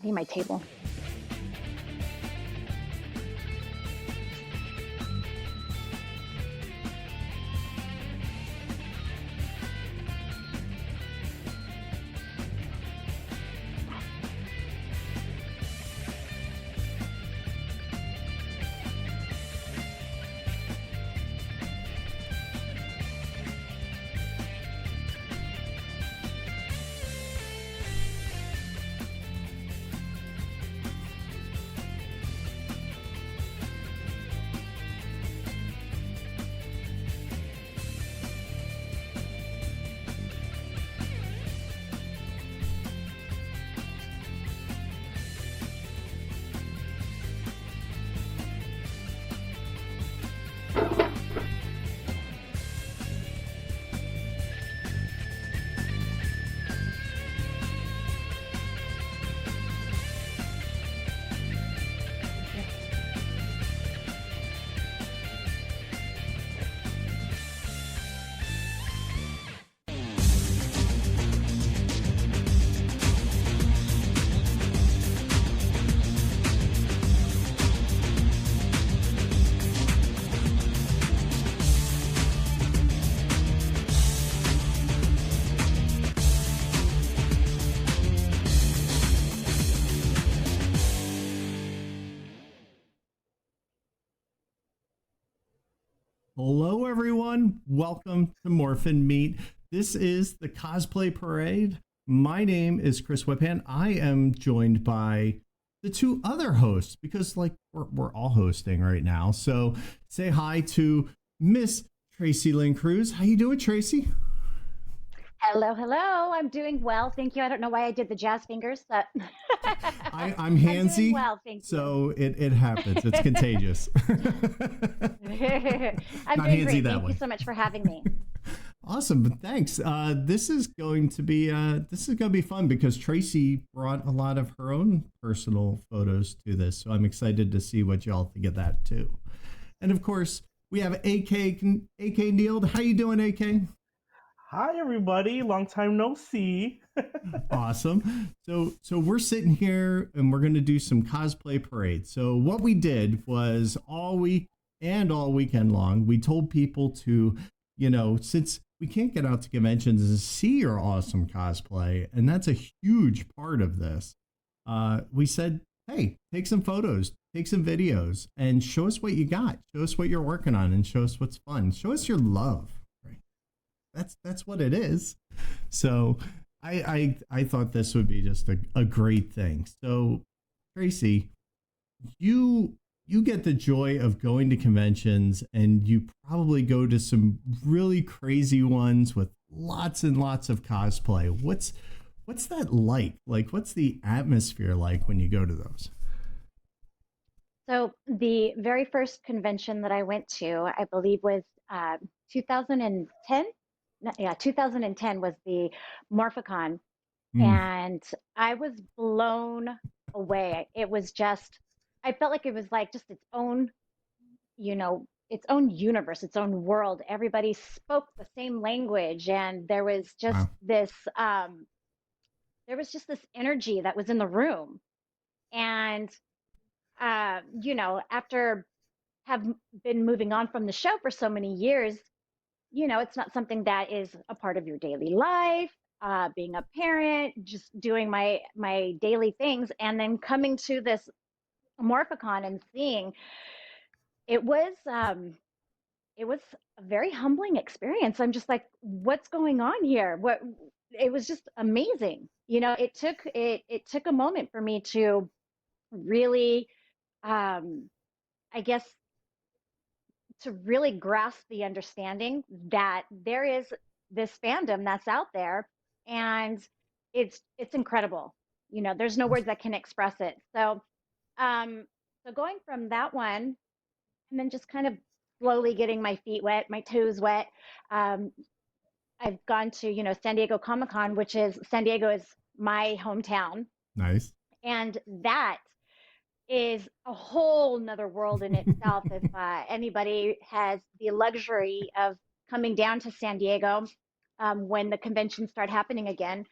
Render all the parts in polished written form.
I need my table. Hello, everyone. Welcome to Morphin Meet. This is the Cosplay Parade. My name is Chris Whitpan. I am joined by the two other hosts because, like, we're all hosting right now. So say hi to Miss Tracy Lynn Cruz. How you doing, Tracy? Hello, hello. I'm doing well, thank you. I don't know why I did the jazz fingers, but I'm I'm doing handsy, well, thank you. so it happens. It's contagious. I'm Not doing handsy great. that Thank you way. so much for having me. Awesome, thanks. This is going to be fun because Tracy brought a lot of her own personal photos to this, so I'm excited to see what y'all think of that too. And of course, we have AK Kneeld. How you doing, AK? Hi, everybody. Long time no see. Awesome. So we're sitting here and we're going to do some cosplay parade. So what we did was all week and all weekend long, we told people to, since we can't get out to conventions and see your awesome cosplay, and that's a huge part of this, we said, hey, take some photos, take some videos, and show us what you got. Show us what you're working on and show us what's fun. Show us your love. That's what it is. So I thought this would be just a great thing. So Tracy, you get the joy of going to conventions, and you probably go to some really crazy ones with lots and lots of cosplay. What's that like? Like, what's the atmosphere like when you go to those? So the very first convention that I went to, I believe was 2010. No, yeah, 2010 was the Morphicon, Mm, and I was blown away. It was just, I felt like it was like just its own, its own universe, its own world. Everybody spoke the same language, and wow. there was just this energy that was in the room. And after have been moving on from the show for so many years, it's not something that is a part of your daily life. Being a parent, just doing my daily things, and then coming to this Morphicon and seeing it was it was a very humbling experience. I'm just like, what's going on here? What It was just amazing. It took a moment for me to really, um, I guess, to really grasp the understanding that there is this fandom that's out there, and it's incredible. There's no words that can express it. So going from that one, and then just kind of slowly getting my feet wet, my toes wet. um, I've gone to, San Diego Comic-Con, which is, San Diego is my hometown, Nice. and that is a whole nother world in itself. If anybody has the luxury of coming down to San Diego, when the conventions start happening again.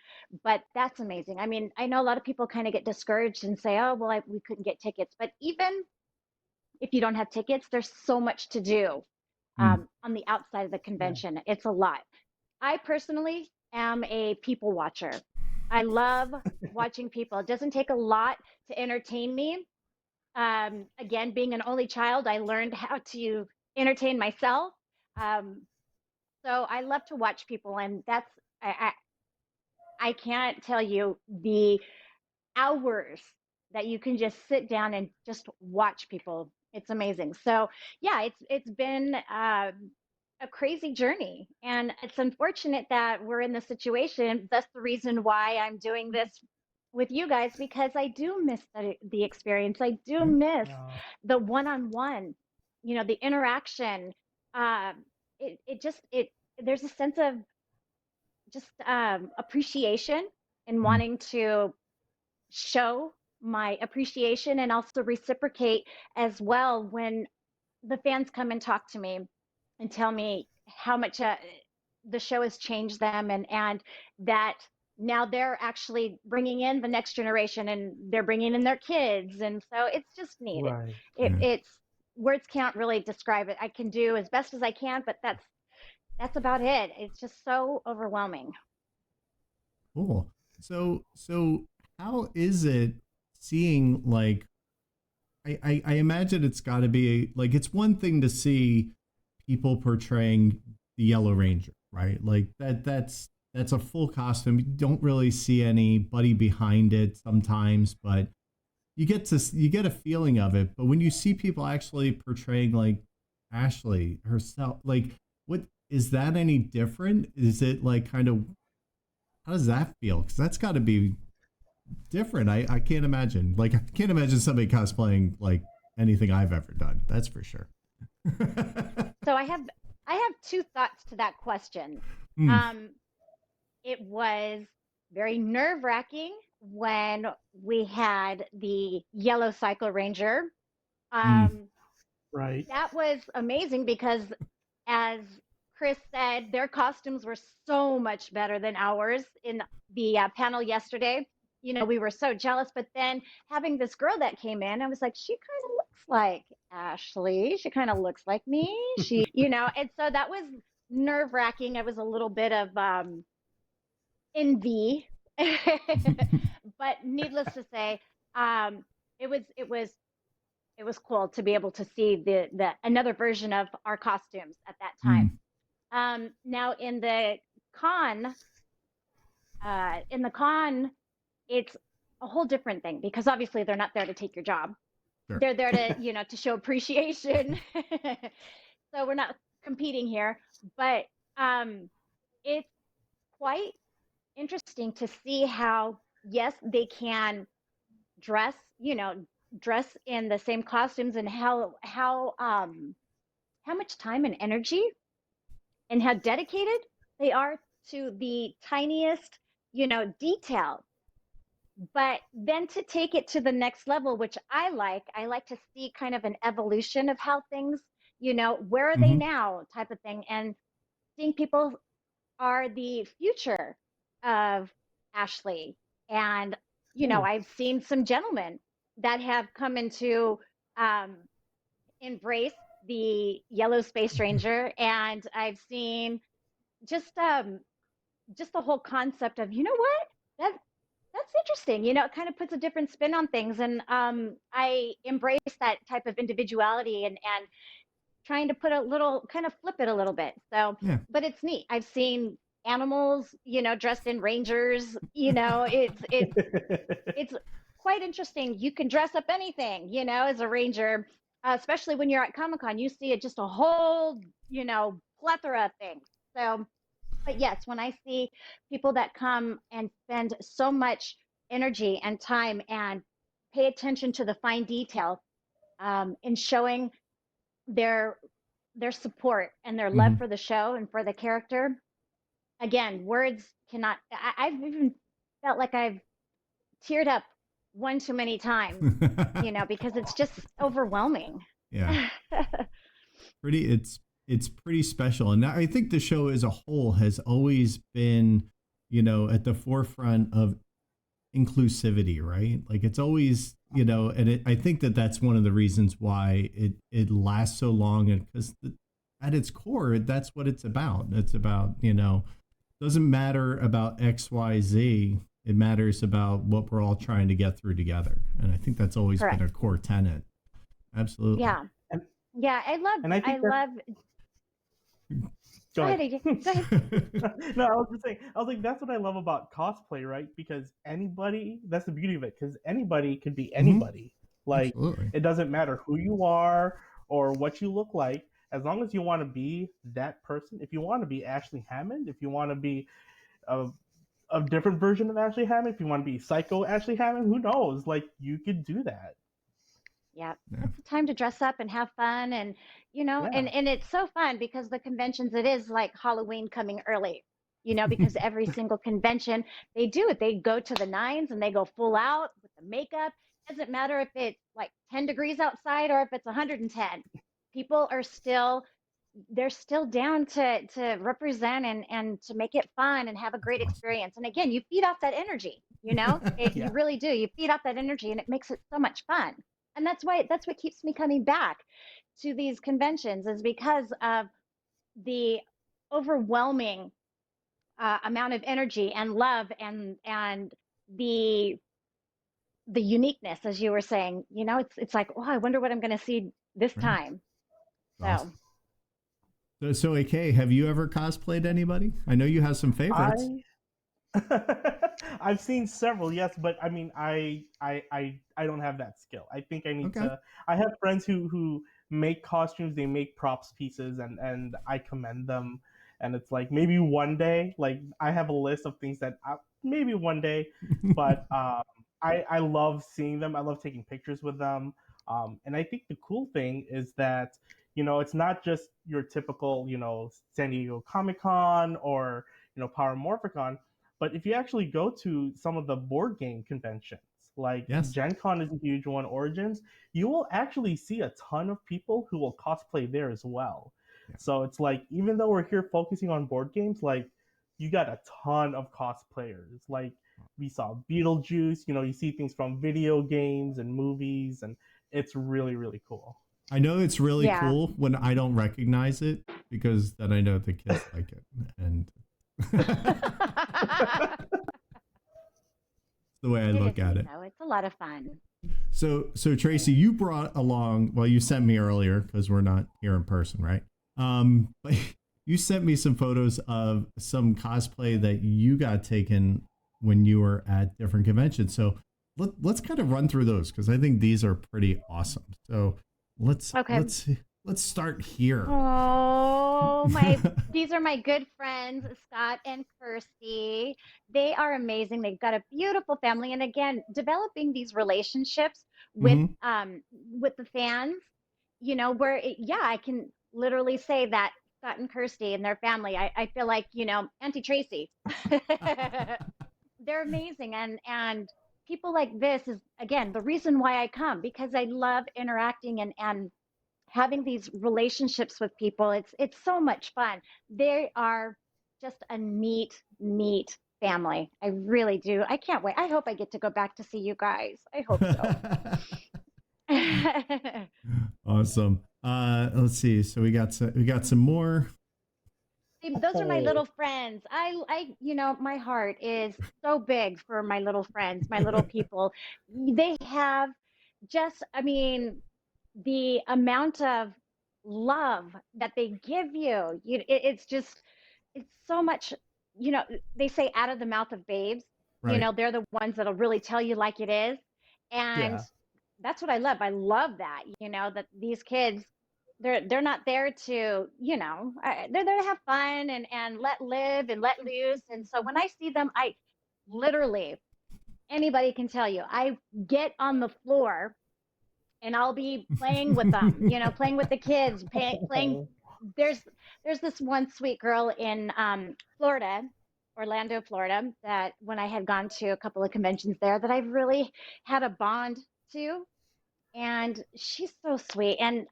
But that's amazing. I mean, I know a lot of people kind of get discouraged and say, oh, well, we couldn't get tickets. But even if you don't have tickets, there's so much to do Mm. on the outside of the Yeah. convention. It's a lot. I personally am a people watcher. I love watching people. It doesn't take a lot to entertain me. Again, being an only child, I learned how to entertain myself. Um, so I love to watch people, and I can't tell you the hours that you can just sit down and just watch people. It's amazing. So yeah, it's been a crazy journey, and it's unfortunate that we're in this situation. That's the reason why I'm doing this with you guys, because I do miss the experience. I do miss Yeah. the one-on-one, the interaction. Um, it just it there's a sense of just appreciation and Mm. wanting to show my appreciation and also reciprocate as well when the fans come and talk to me and tell me how much the show has changed them, and that now they're actually bringing in the next generation and they're bringing in their kids, and so it's just neat. Right. Yeah. It's words can't really describe it. I can do as best as I can, but that's about it. It's just so overwhelming. Cool. So how is it seeing like I imagine it's got to be like it's one thing to see people portraying the Yellow Ranger, right? Like that's a full costume. You don't really see anybody behind it sometimes, but you get a feeling of it. But when you see people actually portraying like Ashley herself, like what is that any different? Is it like kind of how does that feel? Because that's got to be different. I can't imagine. Like I can't imagine somebody cosplaying like anything I've ever done. That's for sure. So I have two thoughts to that question. Mm. Um, it was very nerve-wracking when we had the yellow Cycle Ranger. Mm. Um, Right. that was amazing because, as Chris said, their costumes were so much better than ours in the panel yesterday. We were so jealous, but then having this girl that came in, I was like, she kind of looks like Ashley. She kind of looks like me. And so that was nerve wracking. It was a little bit of envy, but needless to say, um, it was cool to be able to see the another version of our costumes at that time. Mm. Now con, in the con, it's a whole different thing because obviously they're not there to take your job. Sure. They're there to, to show appreciation. So we're not competing here, but it's quite interesting to see how, yes, they can dress, dress in the same costumes, and how much time and energy and how dedicated they are to the tiniest, detail. But then to take it to the next level, which I like to see kind of an evolution of how things, where are they Hmm. now type of thing. And seeing people are the future of Ashley. And, Ooh. I've seen some gentlemen that have come into um, embrace the yellow Space Ranger. And I've seen just just the whole concept of, what? That that's interesting. It kind of puts a different spin on things. And I embrace that type of individuality, and trying to put a little kind of flip it a little bit. So, Yeah. but it's neat. I've seen animals, dressed in rangers, it's quite interesting. You can dress up anything, as a ranger, especially when you're at Comic-Con, you see it just a whole, plethora of things. So, but yes, when I see people that come and spend so much energy and time and pay attention to the fine detail, in showing their their support and their love Hmm. for the show and for the character, again, words cannot. I've even felt like I've teared up one too many times, because it's just overwhelming. Yeah. Pretty. it's pretty special. And I think the show as a whole has always been, at the forefront of inclusivity, right? Like it's always, and I think that that's one of the reasons why it lasts so long, and because at its core, that's what it's about. It's about, doesn't matter about X, Y, Z. It matters about what we're all trying to get through together. And I think that's always Correct. been a core tenet. Absolutely. Yeah. And, Yeah. and I think Go ahead, AJ. Go ahead. No, I was just saying, I was like, that's what I love about cosplay, right? Because anybody, that's the beauty of it, because anybody could be anybody. Like, Absolutely. it doesn't matter who you are or what you look like, as long as you want to be that person. If you want to be Ashley Hammond, if you want to be a different version of Ashley Hammond, if you want to be Psycho Ashley Hammond, who knows? Like, you could do that. Yeah, it's a time to dress up and have fun, and Yeah. and it's so fun because the conventions, it is like Halloween coming early, because every single convention they do it. They go to the nines and they go full out with the makeup. Doesn't matter if it's like 10 degrees outside or if it's 110. People are still they're still down to represent and to make it fun and have a great Awesome. experience. And again, you feed off that energy, Yeah. you really do. You feed off that energy and it makes it so much fun. And that's what keeps me coming back to these conventions, is because of the overwhelming amount of energy and love and the the uniqueness, as you were saying. It's like, oh, I wonder what I'm going to see this Right. time. Awesome. So So AK, have you ever cosplayed anybody? I know you have some favorites. I've seen several, yes, but I mean, I don't have that skill. I think I need Okay. to. I have friends who make costumes, they make props pieces, and I commend them. And it's like maybe one day, like I have a list of things that maybe one day, but I love seeing them. I love taking pictures with them. And I think the cool thing is that it's not just your typical San Diego Comic Con or Power Morphicon. But if you actually go to some of the board game conventions, like Yes. Gen Con is a huge one, Origins, you will actually see a ton of people who will cosplay there as well. Yeah. So it's like, even though we're here focusing on board games, like you got a ton of cosplayers. Like we saw Beetlejuice, you see things from video games and movies, and it's really, really cool. I know it's really Yeah. cool when I don't recognize it, because then I know the kids like it. And the way I look at it. It's a lot of fun. So Tracy, you brought along, well, you sent me earlier because we're not here in person, right? But you sent me some photos of some cosplay that you got taken when you were at different conventions. So let's kind of run through those, because I think these are pretty awesome. So let's start here. Oh, these are my good friends, Scott and Kirsty. They are amazing. They've got a beautiful family. And again, developing these relationships with the fans, where I can literally say that Scott and Kirsty and their family, I feel like, Auntie Tracy. They're amazing. And people like this is, again, the reason why I come, because I love interacting and having these relationships with people. It's so much fun. They are just a neat family. I really do. I can't wait. I hope I get to go back to see you guys. I hope so. Awesome. Let's see. So we got some more. Those are my little friends. My heart is so big for my little friends, my little people. They have just, the amount of love that they give you, it's so much. They say out of the mouth of babes. Right. They're the ones that'll really tell you like it is. And Yeah. that's what I love. I love that, that these kids, they're not there to, they're there to have fun and let live and let loose. And so when I see them, I literally, anybody can tell you, I get on the floor and I'll be playing with them, playing with the kids, playing. There's this one sweet girl in Florida, Orlando, Florida, that when I had gone to a couple of conventions there, that I've really had a bond to, and she's so sweet. And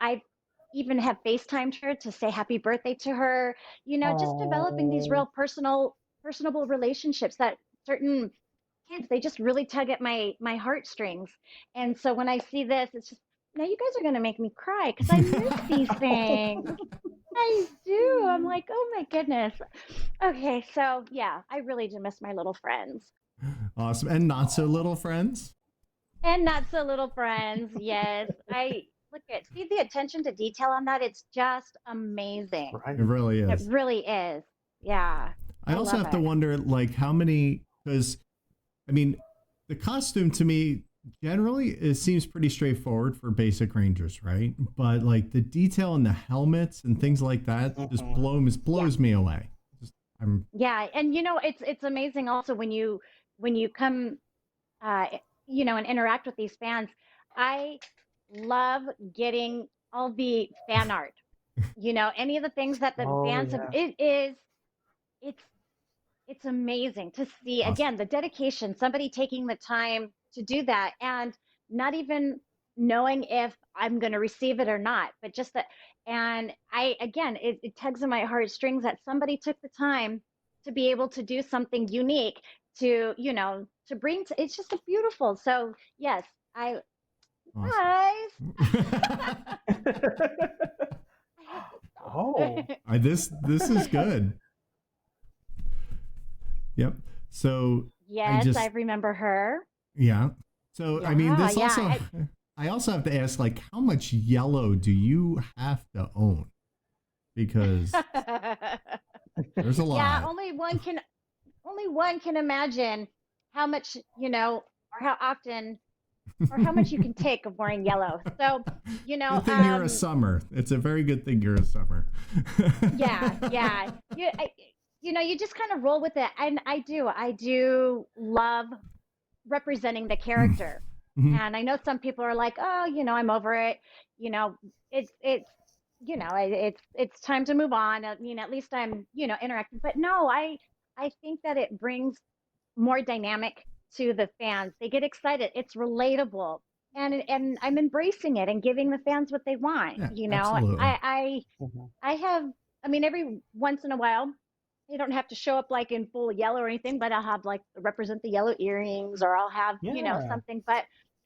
even have FaceTimed her to say happy birthday to her, just developing these Oh. real personable relationships that certain kids, they just really tug at my heartstrings. And so when I see this, it's just, now you guys are going to make me cry because I miss these things. I do. I'm like, oh my goodness. Okay, so yeah, I really do miss my little friends. Awesome. And not so little friends. And not so little friends. Yes. I look at see the attention to detail on that. It's just amazing. Right. It really It is. really is. Yeah. I I also love have to it. wonder, like, how many, because I mean, the costume to me generally it seems pretty straightforward for basic rangers, right? But like the detail in the helmets and things like that just Mhm. Yeah. blows me away. Just, I'm Yeah. And it's amazing also when you come uh and interact with these fans. I love getting all the fan art. Any of the things that the Oh fans have, yeah. it's it's amazing to see awesome. again the dedication, somebody taking the time to do that and not even knowing if I'm going to receive it or not, but just that. And I again, it tugs at my heartstrings that somebody took the time to be able to do something unique to bring to, it's just a beautiful. So yes, I Awesome. guys, I have to Oh. stop. This is good. Yep. So I Yes, I just remember her. yeah. So I mean Yeah, this yeah. also I also have to ask, like, how much yellow do you have to own? Because there's a Yeah, lot. only one can imagine how much, or how often or how much you can take of wearing yellow. So, Good thing you're a summer. It's a very good thing you're a summer. yeah, yeah. You just kind of roll with it. And I do love representing the character. Mhm. And I know some people are like, "Oh, I'm over it." You know, it's time to move on. I mean, at least I'm, interacting. But no, I think that it brings more dynamic to the fans. They get excited. It's relatable. And I'm embracing it and giving the fans what they want. Yeah, absolutely. Mhm. I have, I mean, every once in a while, you don't have to show up like in full yellow or anything, but I'll have like represent the yellow earrings, or I'll have, Yeah. something, but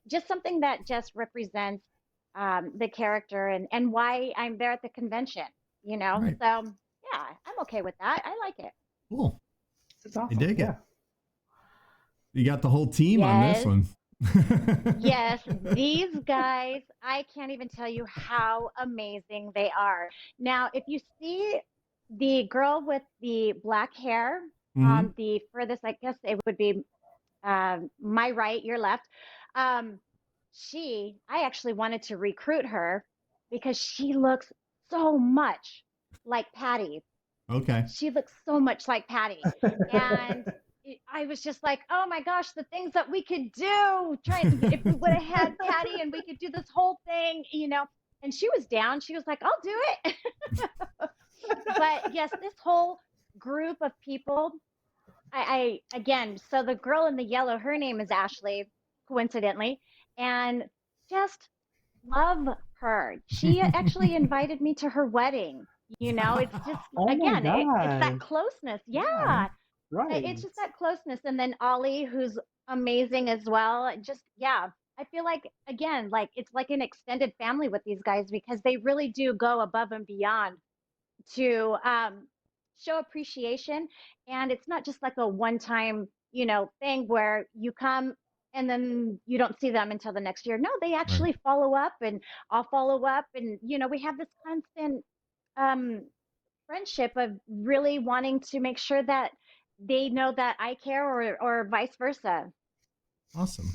just something that just represents the character and why I'm there at the convention, Right. So yeah, I'm okay with that. I like it. Cool. It's I awesome. dig Yeah. it. You got the whole team on this Yes. one. Yes, these guys, I can't even tell you how amazing they are. Now, if you see the girl with the black hair Hmm. on the furthest, I guess it would be my right, your left. Um, I actually wanted to recruit her because she looks so much like Patty. Okay. She looks so much like Patty. And I was just like, oh my gosh, the things that we could do. Trying if we would have had Patty and we could do this whole thing. And she was down. She was like, I'll do it. But yes, this whole group of people, I again, so the girl in the yellow, her name is Ashley, coincidentally, and just love her. She actually invited me to her wedding. It's just Oh my again, it's that God. closeness. Yeah. Yeah, it's Right. just that closeness. And then Ollie, who's amazing as well. Just yeah, I feel like again, like it's like an extended family with these guys because they really do go above and beyond to show appreciation. And it's not just like a one time, thing where you come and then you don't see them until the next year. No, they Right. actually follow up and I'll follow up. And, we have this constant um, friendship of really wanting to make sure that they know that I care or vice versa. Awesome.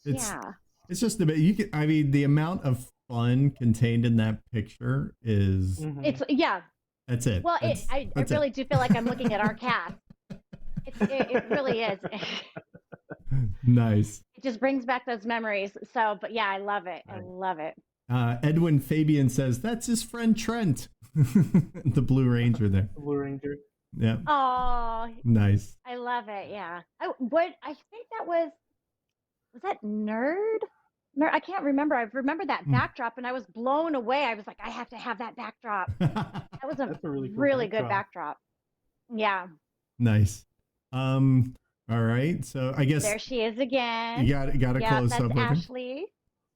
It's Yeah. it's just a bit. You can. I mean, the amount of fun contained in that picture is. Hmm. Yeah. That's it. Well, I That's it. really do feel like I'm looking at our cast. It really is. Nice. It just brings back those memories. So, but yeah, I love it. I Right. love it. Edwin Fabian says that's his friend Trent, the Blue Ranger there. Blue Ranger. Yeah. Oh, Nice. I love it. Yeah. I think that was that Nerd? I can't remember. I remember that Hmm. backdrop and I was blown away. I was like, I have to have that backdrop. That was a That's a really cool really good backdrop. backdrop. Yeah. Nice. All right. So I guess There she is again. you got to Yeah, close that's up with her. Ashley.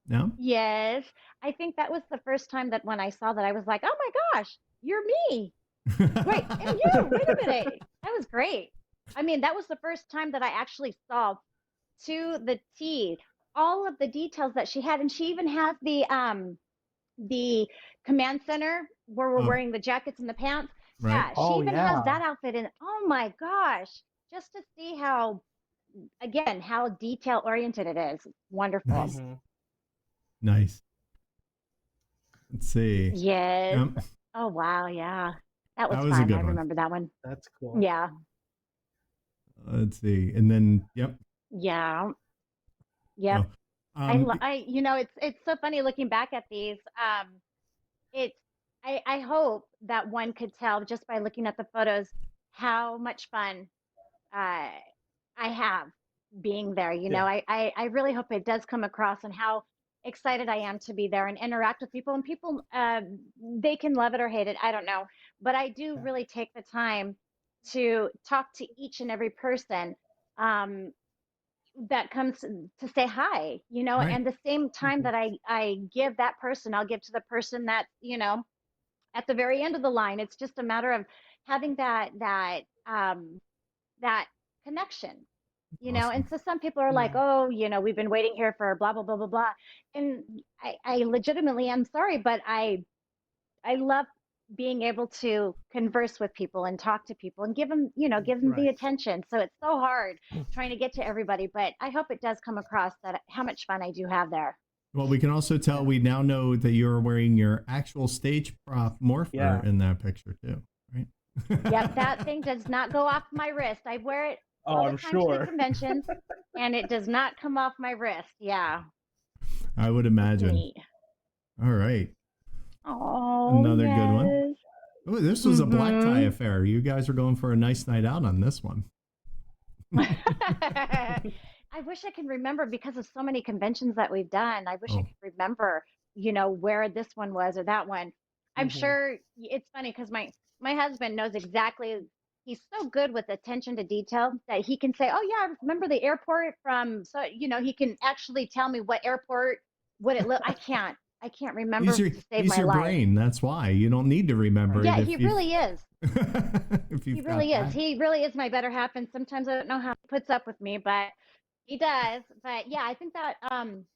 No? Yes. I think that was the first time that when I saw that, I was like, oh my gosh, you're me. Wait, and you, wait a minute. That was great. I mean, that was the first time that I actually saw to the T all of the details that she had. And she even has the command center where we're Oh, wearing the jackets and the pants. right. Yeah, she Oh even has yeah. that outfit in. Oh my gosh. Just to see how, again, how detail oriented it is. Wonderful. Nice. Hmm. Nice. Let's see. Yes. Yep. Oh wow, yeah. That That was was a fun. I good one. remember that one. That's cool. Yeah. Let's see. And then, yep. Yeah. Yep. Oh, um, It's so funny looking back at these. It's I hope that one could tell just by looking at the photos how much fun uh I have being there. Yeah. I really hope it does come across and how excited I am to be there and interact with people. And people, they can love it or hate it. I don't know. But I do Yeah. really take the time to talk to each and every person um, that comes to say hi, right. and the same time Hmm. that I give that person, I'll give to the person that, at the very end of the line. It's just a matter of having that connection, and Awesome. so some people are like, Yeah. oh, we've been waiting here for blah blah blah blah blah, and I legitimately am sorry, but I love being able to converse with people and talk to people and give them the Right. attention. So it's so hard trying to get to everybody, but I hope it does come across that how much fun I do have there. Well, we can also tell Yeah. we now know that you're wearing your actual stage prop morpher Yeah. in that picture too, right? Yep, that thing does not go off my wrist. I wear it Oh, all the I'm time to the sure. conventions, and it does not come off my wrist. Yeah, I would it's imagine. neat. All right. Oh, Another good one. yes. Oh, this was a black tie Mm-hmm. affair. You guys are going for a nice night out on this one. I wish I could remember because of so many conventions that we've done. I wish I Oh, could remember, where this one was or that one. I'm Hmm. sure it's funny because my husband knows exactly. He's so good with attention to detail that he can say, "Oh yeah, I remember the airport from." So he can actually tell me what airport, what it looked. I can't remember to save he's my your life. brain. That's why you don't need to remember Right. it Yeah, he really is. if He you've got really is. that. He really is my better half, and sometimes I don't know how he puts up with me, but he does. But yeah, I think that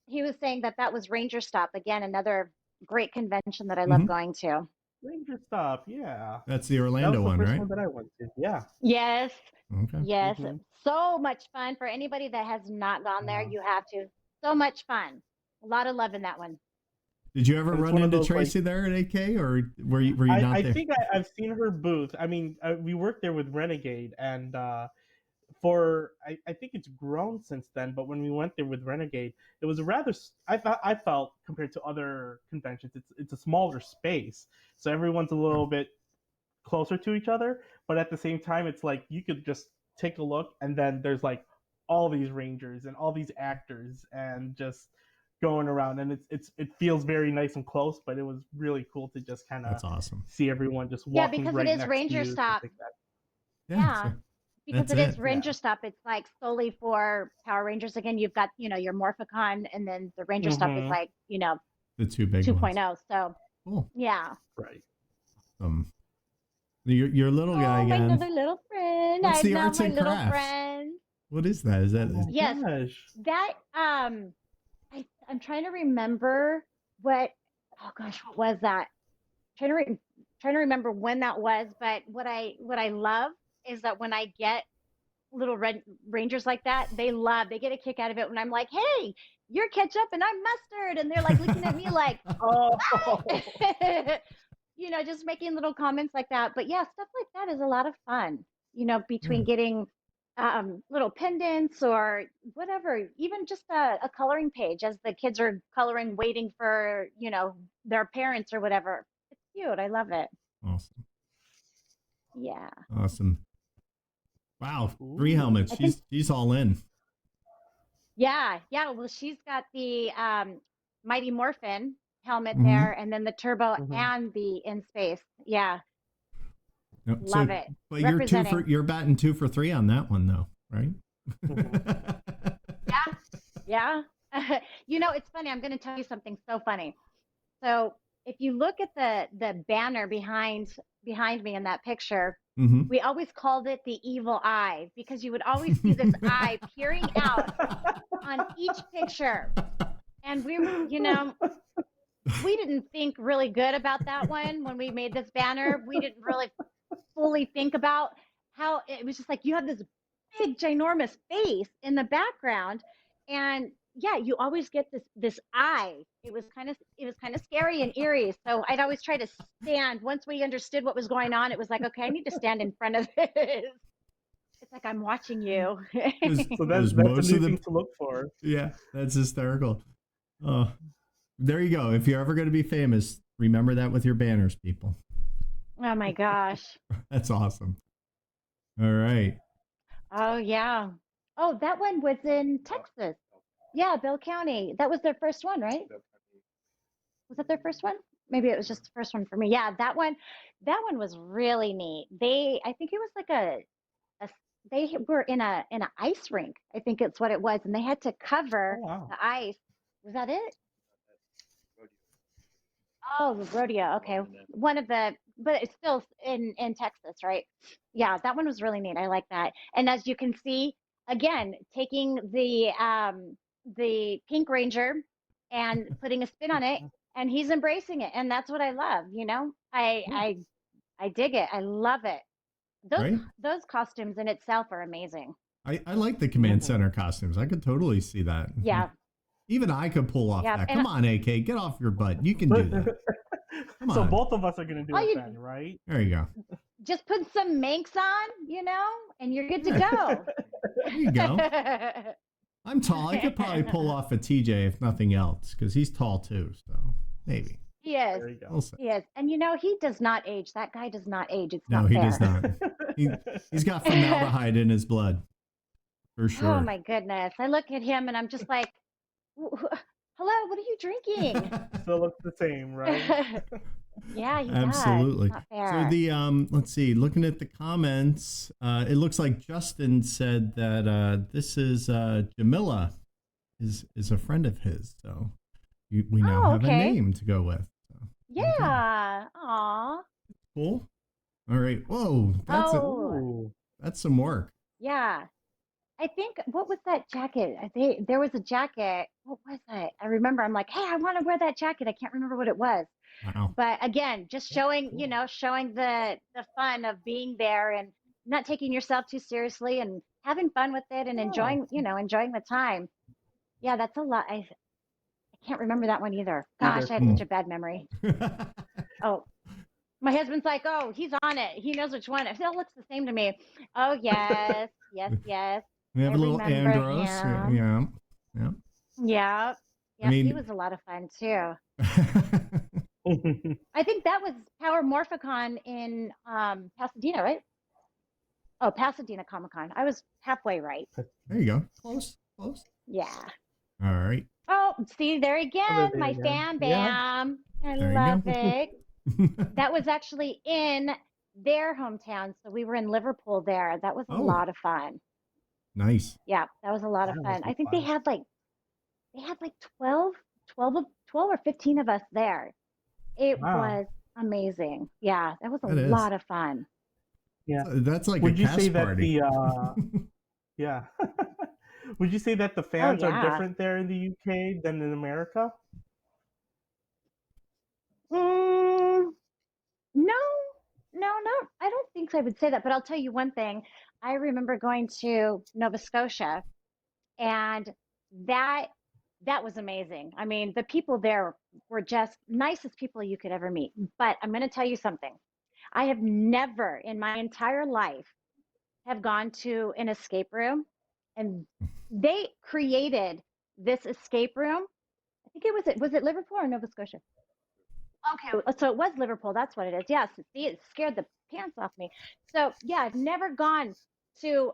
he was saying that that was Ranger Stop again, another great convention that I love Hmm. going to. Ranger stuff. Yeah. That's the That Orlando was the one, first right? one that I went to. Yeah. Yes, Okay. yes, Hmm. so much fun for anybody that has not gone there. Yeah. You have to. So much fun. A lot of love in that one. Did you ever And it's run one of into those like Tracy there at AK, or were you not I there? think I've seen her booth. I mean, we worked there with Renegade, and for I think it's grown since then. But when we went there with Renegade, it was a rather I felt compared to other conventions, it's a smaller space, so everyone's a little bit closer to each other. But at the same time, it's like you could just take a look, and then there's like all these rangers and all these actors, and just going around, and it feels very nice and close. But it was really cool to just kind of That's awesome. see everyone just Yeah, walking because it right is next to Ranger you, things Stop. like that. Yeah. Yeah, So because that's it is it. Yeah. Ranger Stop. It's like solely for Power Rangers. Again, you've got, your Morphicon, and then the Ranger Stop is Mm-hmm. like, The two big ones. 2.0. So, Cool. yeah. Right. Your little guy Oh, my again. another little friend. What's I the know arts my and little crafts? friend. What is that? Is that Oh my Yes, gosh. that I'm trying to remember what. Oh gosh, what was that? Trying to remember when that was. But what I love is that when I get little red rangers like that, they get a kick out of it when I'm like, hey, you're ketchup and I'm mustard, and they're like looking at me like, Oh. what? Just making little comments like that. But yeah, stuff like that is a lot of fun, Yeah, between getting little pendants or whatever, even just a coloring page as the kids are coloring, waiting for, their parents or whatever. It's cute. I love it. awesome. Yeah. Awesome. Wow, three Ooh. helmets. I think, She's all in. Yeah, yeah. Well, she's got the Mighty Morphin helmet Hmm. there, and then the turbo Hmm. and the in space. Yeah, Yep. So, love it. but Representing. you're batting 2 for 3 on that one though, right? Hmm. Yeah, yeah. It's funny. I'm going to tell you something so funny. So if you look at the banner behind me in that picture, Hmm. we always called it the evil eye because you would always see this eye peering out on each picture. And we didn't think really good about that one when we made this banner. We didn't really fully think about how it was just like you have this big ginormous face in the background, and yeah, you always get this eye. It was kind of scary and eerie, so I'd always try to stand. Once we understood what was going on, it was like, okay, I need to stand in front of this. It's like I'm watching you. So Because that's a most new of the thing to look for. yeah, that's hysterical. Oh, there you go. If you're ever going to be famous, remember that with your banners, people. Oh my gosh. That's awesome. All right. Oh yeah. Oh, that one was in Texas. Yeah, Bill County. That was their first one, right? Was that their first one? Maybe it was just the first one for me. Yeah, that one was really neat. I think it was like a, they were in a ice rink. I think it's what it was, and they had to Oh cover wow. the ice. Was that it? Oh, the rodeo. Okay, one of the, but it's still in Texas, right? Yeah, that one was really neat. I like that. And as you can see, again, taking the Pink Ranger and putting a spin on it, and he's embracing it, and that's what I love. Yeah. I dig it. I love it. Those Right. those costumes in itself are amazing. I like the command Hmm. center costumes. I could totally see that. Yeah, Even I could pull off yeah, that. and Come on, AK, get off your butt. You can do that. Come So on. both of us are gonna do all it you then, right? There you go. just put some Manx on, and you're good to Yeah, go. there you go. I'm tall. I could probably pull off a TJ if nothing else, because he's tall too. So maybe. He is. There you go. We'll see. He is. And he does not age. That guy does not age. It's No, not he does fair. not. He's got formaldehyde in his blood for Oh sure. my goodness. I look at him and I'm just like, hello, what are you drinking? Still looks the same, right? Yeah, he does. It's Absolutely. not So fair. the let's see, looking at the comments, it looks like Justin said that this is Jamila is a friend of his. So we now Oh, have a okay. name to go with. So, okay. Yeah. Aw. Cool. All right. Whoa, Oh, Ooh. that's some work. yeah. I think, what was that jacket? There was a jacket. What was it? I remember I'm like, hey, I want to wear that jacket. I can't remember what it was. Wow. But again, just That's showing, cool. showing the fun of being there and not taking yourself too seriously and having fun with it and Oh. enjoying the time. Yeah, that's a lot. I can't remember that one either. Gosh, Either. I have Hmm. such a bad memory. Oh, my husband's like, oh, he's on it. He knows which one. It still looks the same to me. Oh, yes, yes, yes. We I have a little remember Andros. him. Yeah. Yeah. Yep. I Yep, he mean, was a lot of fun too. I think that was Power Morphicon in Pasadena, right? Oh, Pasadena Comic Con. I was halfway right. there you go. Close. Close. Yeah. All right. Oh, see there Other again, day my again. fan Yeah. bam. I There you love go. it. That was actually in their hometown. So we were in Liverpool there. That was a Oh, lot of fun. nice. Yeah, that was a lot of That would fun. be I think they fun. had like 12, 12 or 15 of us there. It Wow. was amazing. Yeah, that was a That is. lot of fun. Yeah. That's like a Would you say cast that party. the yeah. Would you say that the Oh fans are yeah. different there in the UK than in America? Mm, no, no. I don't think I would say that, but I'll tell you one thing. I remember going to Nova Scotia, and that that was amazing. I mean, the people there were just nicest people you could ever meet. But I'm going to tell you something. I have never in my entire life have gone to an escape room, and they created this escape room. I think it was it Liverpool or Nova Scotia? Okay, so it was Liverpool. That's what it is. Yes. See, it scared the pants off me. So yeah, I've never gone to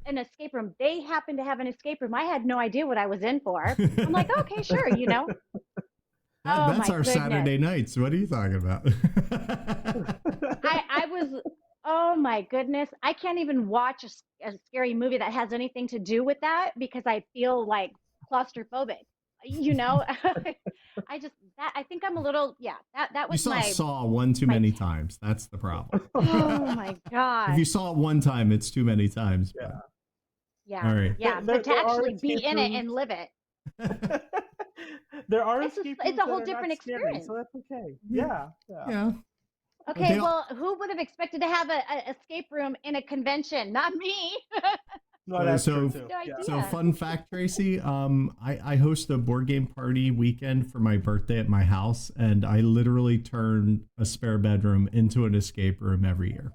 an escape room. They happened to have an escape room. I had no idea what I was in for. I'm like, okay, sure, you know. Oh That's my our goodness. Saturday nights. What are you talking about? I was, oh my goodness. I can't even watch a scary movie that has anything to do with that because I feel like claustrophobic. You know, I think I'm a little, yeah, that You was saw Saw one too my, many times. That's the problem. oh my If you gosh. saw it one time, it's too many times. But Yeah. all Yeah. right. Yeah. But to There are actually be escape in it rooms. and live it, There are it's escape it's rooms a that whole are not different scary, experience. so that's okay. Yeah. Yeah, yeah. Yeah. Okay, They well, who would have expected to have a escape room in a convention? Not me. No, So, that's true so, too. No Yeah. so idea. fun fact, Tracy. I host a board game party weekend for my birthday at my house, and I literally turn a spare bedroom into an escape room every year.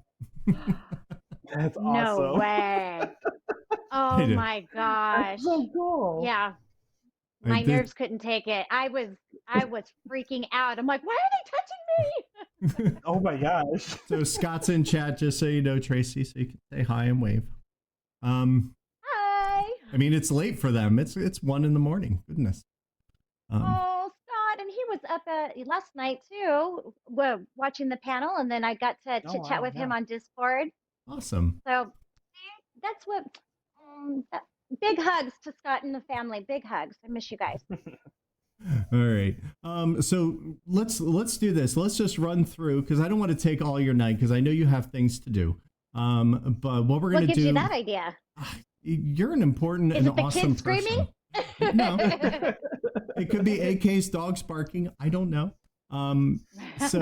That's No awesome. way. I Oh do. my That's gosh. so cool. Yeah, I my did. nerves couldn't take it. I was freaking out. I'm like, why are they touching me? Oh my gosh. So Scott's in chat, just so you know, Tracy, so you can say hi and wave. Um, Hi. I mean, it's late for them. It's 1 a.m. Goodness. Um, Oh, Scott, and he was up last night too, watching the panel, and then I got to Oh chit chat wow, with yeah. him on Discord. awesome. So that's what. That, big hugs to Scott and the family. Big hugs. I miss you guys. All right. So let's do this. Let's just run through because I don't want to take all your night because I know you have things to do. But what we're What gonna gives you do? that idea? You're an important Is and it the awesome kids screaming? person. No, it could be AK's dogs barking. I don't know. So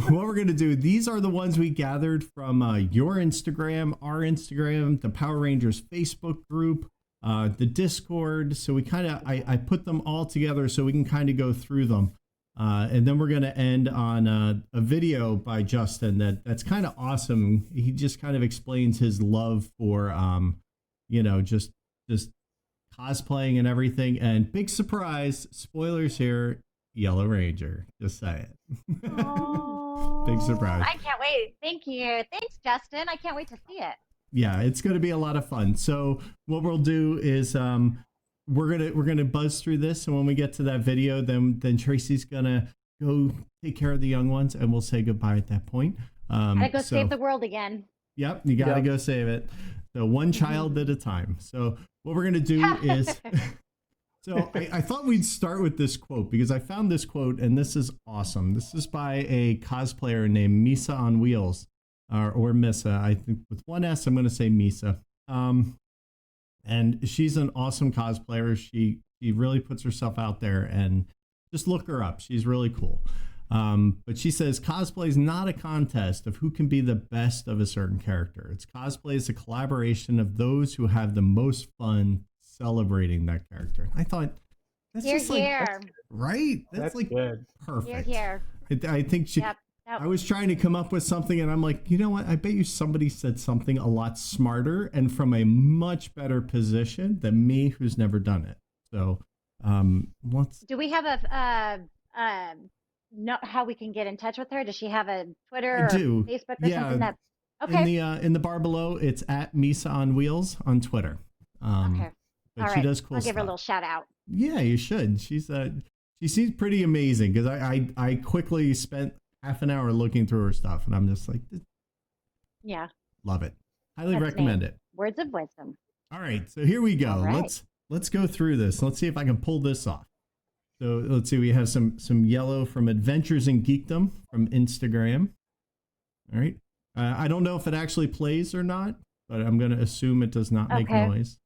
what we're gonna do? These are the ones we gathered from your Instagram, our Instagram, the Power Rangers Facebook group, the Discord. So we kind of I put them all together so we can kind of go through them. And then we're going to end on a video by Justin that's kind of awesome. He just kind of explains his love for, just cosplaying and everything. And big surprise, spoilers here, Yellow Ranger. Just say it. Big Oh, surprise. I can't wait. Thank you. Thanks, Justin. I can't wait to see it. Yeah, it's going to be a lot of fun. So what we'll do is we're gonna buzz through this, and when we get to that video, then Tracy's gonna go take care of the young ones, and we'll say goodbye at that point. Gotta go save the world again. Yep, you gotta go save it. So one child at a time. So what we're gonna do is, so I thought we'd start with this quote because I found this quote, and this is awesome. This is by a cosplayer named Misa on Wheels, or Misa. I think with one S, I'm gonna say Misa. And she's an awesome cosplayer. She really puts herself out there, and just look her up. She's really cool. But she says cosplay is not a contest of who can be the best of a certain character. It's cosplay is a collaboration of those who have the most fun celebrating that character. I thought that's Here, just like here. right. That's like good. perfect. Here. I think she. Yep. I was trying to come up with something, and I'm like, you know what? I bet you somebody said something a lot smarter and from a much better position than me, who's never done it. So, let's. Do we have no how we can get in touch with her? Does she have a Twitter I or do. Facebook or something that? In the bar below, it's at Misa on Wheels on Twitter. Okay. But All she right. does cool I'll stuff. give her a little shout out. Yeah, you should. She seems pretty amazing because I quickly spent half an hour looking through her stuff, and I'm just like, Yeah. love it. Highly That's recommend me. it. Words of wisdom. All right, so here we go. All right. Let's go through this. Let's see if I can pull this off. So let's see. We have some yellow from Adventures in Geekdom from Instagram. All right. I don't know if it actually plays or not, but I'm going to assume it does not make Okay. noise.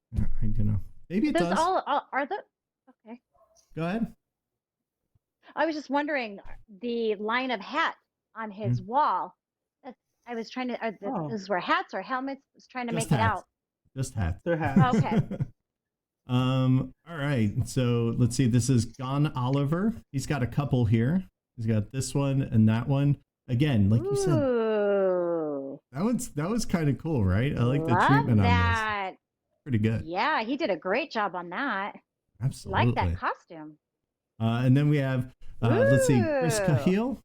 Maybe it Those does. all are the okay. Go ahead. I was just wondering the line of hats on his wall. That's, I was trying to. Those were hats or helmets? I was trying to Just make hats. it out. Just hats. They're hats. Okay. All right. So let's see. This is Gon Oliver. He's got a couple here. He's got this one and that one. Again, like you said, Ooh. that was kind of cool, right? I like the Love treatment on this. that. Pretty good. Yeah, he did a great job on that. Absolutely. Like that costume. And then we have let's see, Chris Ooh. Cahill.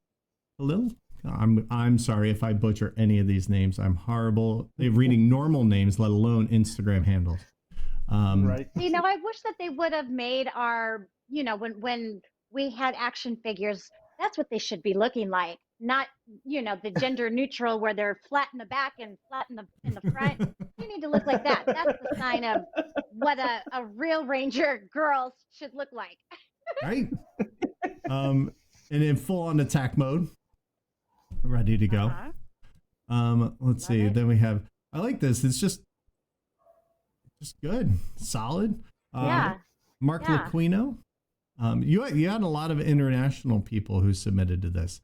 Khalil? I'm sorry if I butcher any of these names. I'm horrible at reading normal names, let alone Instagram handles. Right. You know, I wish that they would have made our, when we had action figures, that's what they should be looking like. Not, the gender neutral where they're flat in the back and flat in the front. You need to look like that. That's the sign of what a real Ranger girl should look like. Right. And in full on attack mode, ready to go. Let's see. it. Then we have. I like this. It's just good, solid. Yeah. Mark Yeah. Laquino. You had a lot of international people who submitted to this.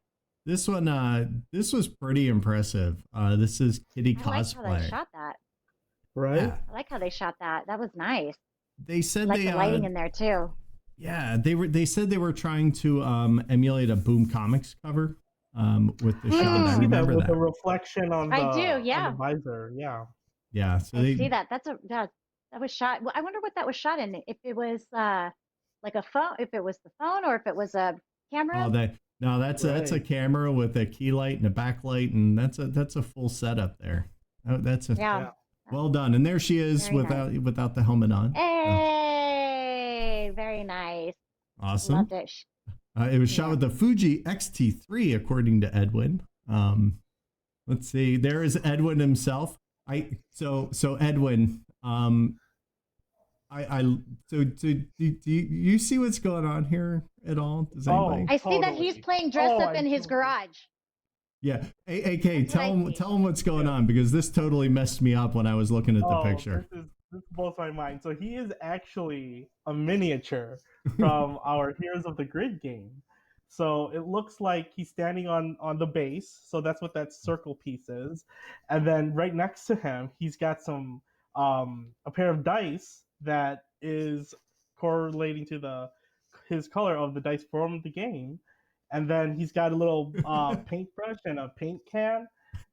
This one, this was pretty impressive. This is Kitty I like how they Cosplay. shot that. Right. Yeah. I like how they shot that. That was nice. They said I like they the lighting in there too. yeah, they said they were trying to emulate a Boom Comics cover with the shot. I See that remember with that. the reflection on the, I do, yeah. on the visor. Yeah. Yeah, so I they see that. That was shot. Well, I wonder what that was shot in. If it was like a phone, if it was the phone, or if it was a camera. oh, that's a Right. camera with a key light and a backlight, and that's a full setup there. Oh, that's a Yeah. well done. And there she is Very without the helmet on. Hey, very nice. Awesome. Loved it. It was shot Yeah. with the Fuji X-T3, according to Edwin. Let's see. There is Edwin himself. So Edwin. Do you see what's going on here at all? Does anybody? I see that he's Totally. playing dress Oh, up in I his totally- garage. Yeah. AK, That's what I see. tell him what's going on, because this totally messed me up when I was looking at the Oh, picture. This blows my mind. So he is actually a miniature from our Heroes of the Grid game. So it looks like he's standing on the base. So that's what that circle piece is. And then right next to him, he's got some a pair of dice that is correlating to his color of the dice from the game. And then he's got a little paintbrush and a paint can.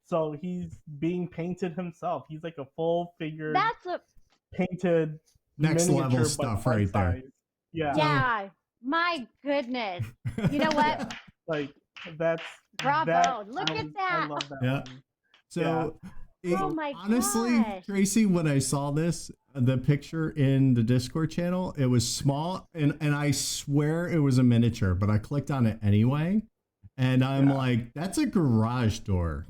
So he's being painted himself. He's like a full figure That's a painted Next miniature, level but stuff bite right there. size. Yeah. yeah. My goodness. You know what? Yeah. Like that's Bravo. that, Look at I that. love that Yeah. one. So, Oh my honestly, gosh. Tracy, when I saw the picture in the Discord channel, it was small, and I swear it was a miniature, but I clicked on it anyway, and I'm like, that's a garage door.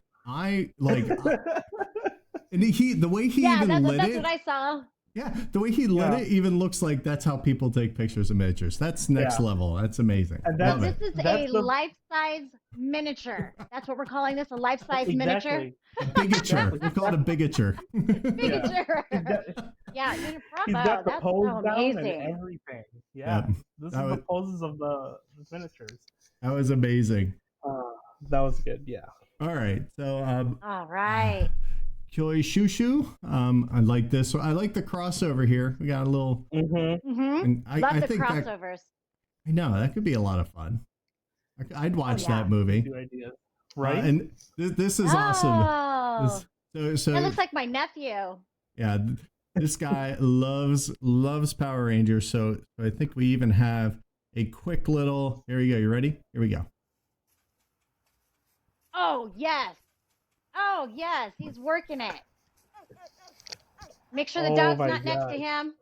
And the way he Yeah, even lit that's it. what I saw. Yeah, the way he lit Yeah. it even looks like that's how people take pictures of miniatures. That's next Yeah. level. That's amazing. And Love This it. is That's a the- life-size miniature. That's what we're calling this, a life-size miniature. Exactly. A bigature. We call it a bigature. Miniature. Yeah. Yeah, He's bravo. got the That's pose so down and amazing. everything. Yeah. Yep. This That is the was- poses of the miniatures. That was amazing. That was good. Yeah. All right. So All right. Koi Shushu. I like this. I like the crossover here. We got a little. Mm-hmm. Mm-hmm. And Love I the think crossovers. I know that could be a lot of fun. I'd watch yeah. that movie. Two ideas. Right. And this is awesome. Oh, So that looks like my nephew. yeah, this guy loves Power Rangers. So I think we even have a quick little. Here we go. You ready? Here we go. Oh, yes. Oh, yes. He's working it. Make sure the Oh dog's my not next to God. him.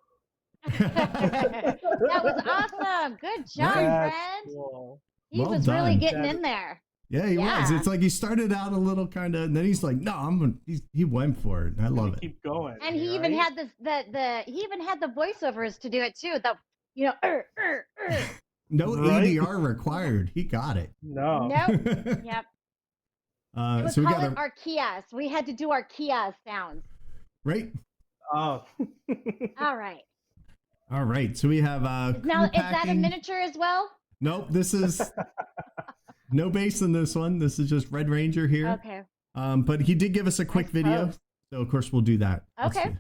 That was awesome. Good job, That's friend. cool. He Well was really done. getting in there. Yeah, he was. Yeah. It's like he started out a little kind of, and then he's like, "No, he went for it." I love Gonna it. Keep going. And he even right? had he even had the voiceovers to do it too. No Right? ADR required. He got it. No. Nope. Yep. It was So we call got it our Kias. We had to do our Kias sounds. right. Oh. All right. All right. So we have Now, crew is that a packing. miniature as well? Nope. This is no base in this one. This is just Red Ranger here. Okay. But he did give us a quick Nice video, pose. so of course we'll do that. Let's Okay. see.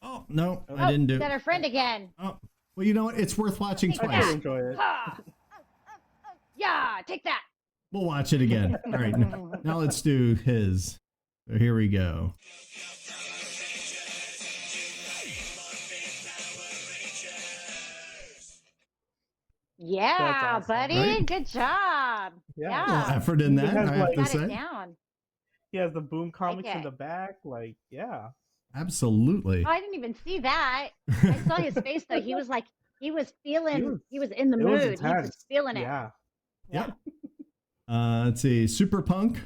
Oh no, Oh, I didn't do Is that it. our friend again? Oh, well, you know what? It's worth watching Take I twice. did enjoy it. Ha! Yeah, take that. We'll watch it again. All right. Now let's do his. So here we go. Yeah, awesome. buddy. Right? Good job. Yeah. A little Yeah. effort in Even that, has I have like to Got it say. down. he has the Boom Like comics in it. the back. Like, yeah. Oh, Absolutely. I didn't even see that. I saw his face though. He was like, he was He feeling, was he was in the it was mood. He was intense. feeling it. Yeah. Yeah. Yep. Let's see. Super Punk.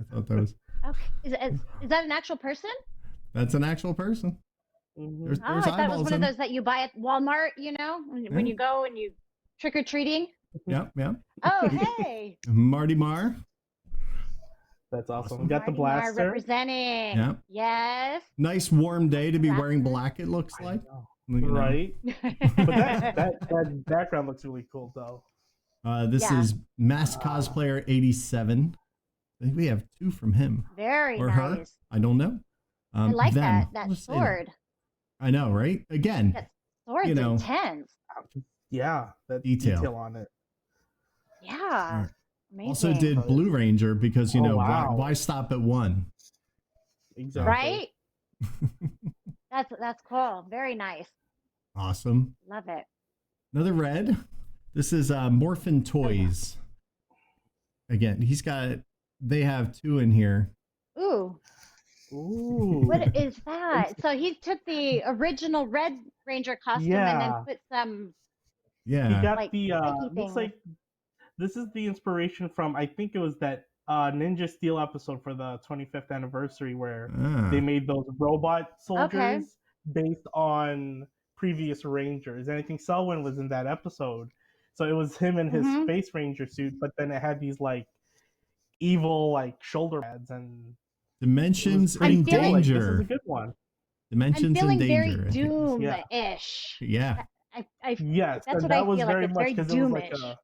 I thought that was. Okay. Is that an actual person? That's an actual person. Hmm. There's Oh, I thought it was eyeballs one of in. those that you buy at Walmart, you know, when Yeah. you go and you trick or treating. Yep. Yep. Oh, hey. Marty Marr. That's awesome. Awesome. We got the Marty Marr blaster. representing. Yep. Yes. Nice warm day to be wearing Blaster. black. It looks I like. know. You know. Right. But that background looks really cool though. This Yeah. is Mass Cosplayer 87. I think we have 2 from him Very or nice. her. I don't know. I like them. that Let's say sword. I know, right? Again, That sword's you know, intense. Yeah, that Detail. detail on it. Yeah. Alright. Amazing. also did Blue Ranger because you Oh, know wow. why stop at 1? Exactly. Right? That's cool. Very nice. Awesome. Love it. Another red. This is Morphin Toys. Again, they have 2 in here. Ooh. Ooh. What is that? So he took the original Red Ranger costume and then Yeah. put some He Yeah. got like the spiky looks things. like this is the inspiration from, I think it was that Ninja Steel episode for the 25th anniversary where they made those robot soldiers based on previous Rangers. And I think Selwyn was in that episode. So it was him in his Mhm. Space Ranger suit, but then it had these like evil like shoulder pads and Dimensions I'm in feeling- like, this is danger. a good one. I'm Dimensions in feeling danger. very I think. Doom-ish. Yeah. I Yes, That's and what that I was feel like. very It's much very because it was like Doom-ish.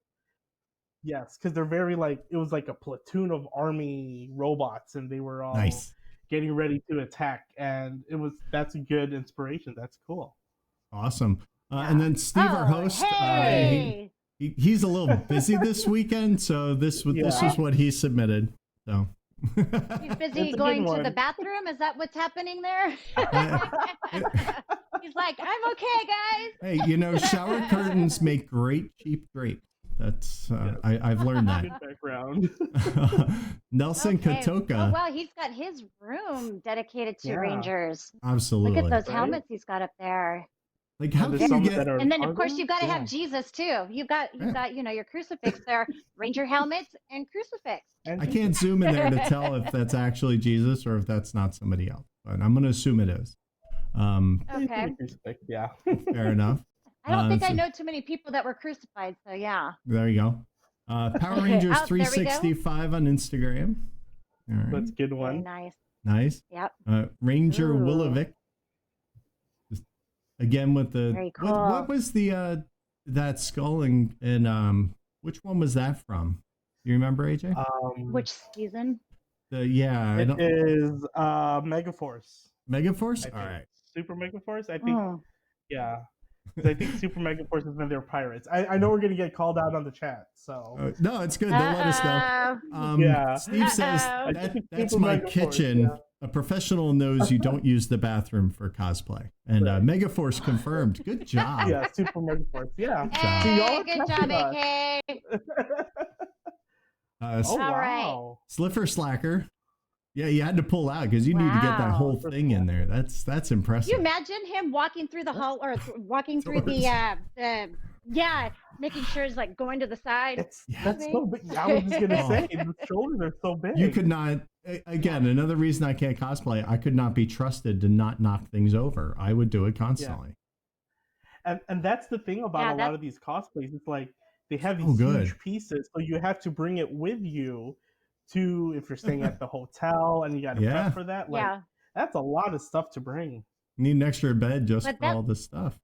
yes, because they're very like it was like a platoon of army robots, and they were all Nice. getting ready to attack, and that's a good inspiration. That's cool. Awesome. And then Steve, our Oh, host, hey! he's a little busy this weekend, so this was what he submitted. So He's It's busy a going good to the one. bathroom. Is that what's happening there? He's like, I'm okay, guys. hey, you know, shower curtains make great cheap drape. That's I've learned that. Good background. Nelson Okay. Katoka. Oh, wow, he's got his room dedicated to Yeah. Rangers. Absolutely. Look at those Right? helmets he's got up there. Like, how And can there's you some get? that are And then, of course, harder. you got to Yeah. have Jesus too. You've got, you know, your crucifix there, Ranger helmets and crucifix. And I can't zoom in there to tell if that's actually Jesus or if that's not somebody else, but I'm going to assume it is. Okay. Yeah. Fair enough. I don't think I so- know too many people that were crucified, so yeah. There you go. Power Rangers Oh, there we go. 365 on Instagram. All right. That's a good Very one. nice. Nice. Yep. Ranger Ooh. Willovic. Just again with the Very cool. what was the that skull and which one was that from? Do you remember, AJ? Which season? I It don't. is Megaforce. Megaforce. I All think. right. Super Megaforce. I think. Mm. Yeah. 'Cause I think Super Megaforce is when they're pirates. I know we're gonna get called out on the chat, so No, it's good. They'll let us know. Uh-oh. Yeah. Steve says Uh-oh. that's Super my Megaforce, kitchen. yeah. A professional knows you don't use the bathroom for cosplay. And Right. Megaforce confirmed. Good job. yeah, Super Megaforce. Yeah. job. See, y'all Hey, are good job, catching us. AK. Uh, Oh All right. wow. Slipper Slacker. Yeah, you had to pull out because you need to get that Wow. whole thing in there. That's Can impressive. you imagine him walking through the hall or walking through Doors. yeah, making sure it's like going to the side? That's so big. I was just gonna Oh. say the shoulders are so big. You could not. Again, another reason I can't cosplay. I could not be trusted to not knock things over. I would do it constantly. and that's the thing about Yeah, a lot of these cosplays. It's like they have So these good. huge pieces, so you have to bring it with you to if you're staying at the hotel and you got to Yeah. prep for that. Like Yeah. that's a lot of stuff to bring. Need an extra bed just But for that- all this stuff.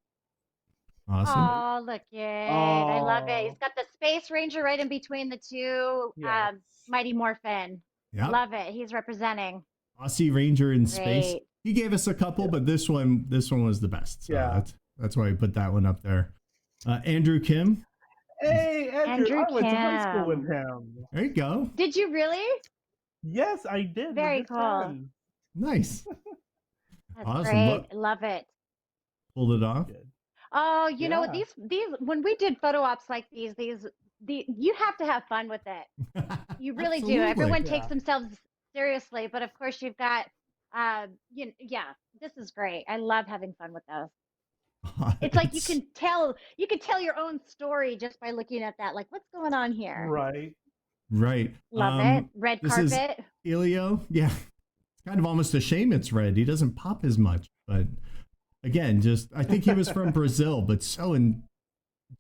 Awesome. Oh, look it. I love it. Oh. He's got the Space Ranger right in between the two. Yes. Mighty Morphin. Yeah. Love it. He's representing. Aussie Ranger in space. Great. He gave us a couple, but this one was the best. So Yeah. that's why I put that one up there. Andrew Kim. Hey, Andrew, Andrew I went to high school Kim. with him. There you go. Did you really? Yes, I did. We're Very good cool. friends. Nice. That's Awesome. great. Look. Love it. Pulled it off. Good. Oh, you know what? Yeah. These when we did photo ops like you have to have fun with it. You really do. Absolutely. Everyone takes Yeah. themselves seriously, but of course you've got yeah, this is great. I love having fun with those. It's like It's you can tell your own story just by looking at that. Like, what's going on here? Right. right. Love it. Red This is carpet. Elio. Yeah, it's kind of almost a shame it's red. He doesn't pop as much, but again, just I think he was from Brazil, but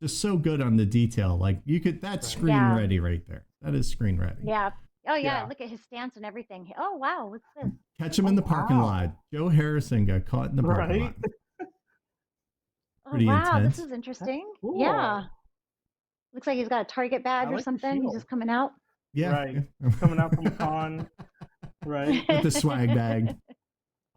just so good on the detail. Like you could, that's Right. screen Yeah. ready right there. That is screen ready. Yeah. Oh yeah, Yeah. look at his stance and everything. Oh wow, what's this? Catch him Oh, in the parking wow. lot. Joe Harrison got caught in the parking Right. lot. Oh Pretty wow, this intense. is That's interesting. Yeah. cool. Looks like he's got a Target I badge or like the something. He's shield. just coming out. Yeah. Right. Coming out from a con. Right. With the swag bag. The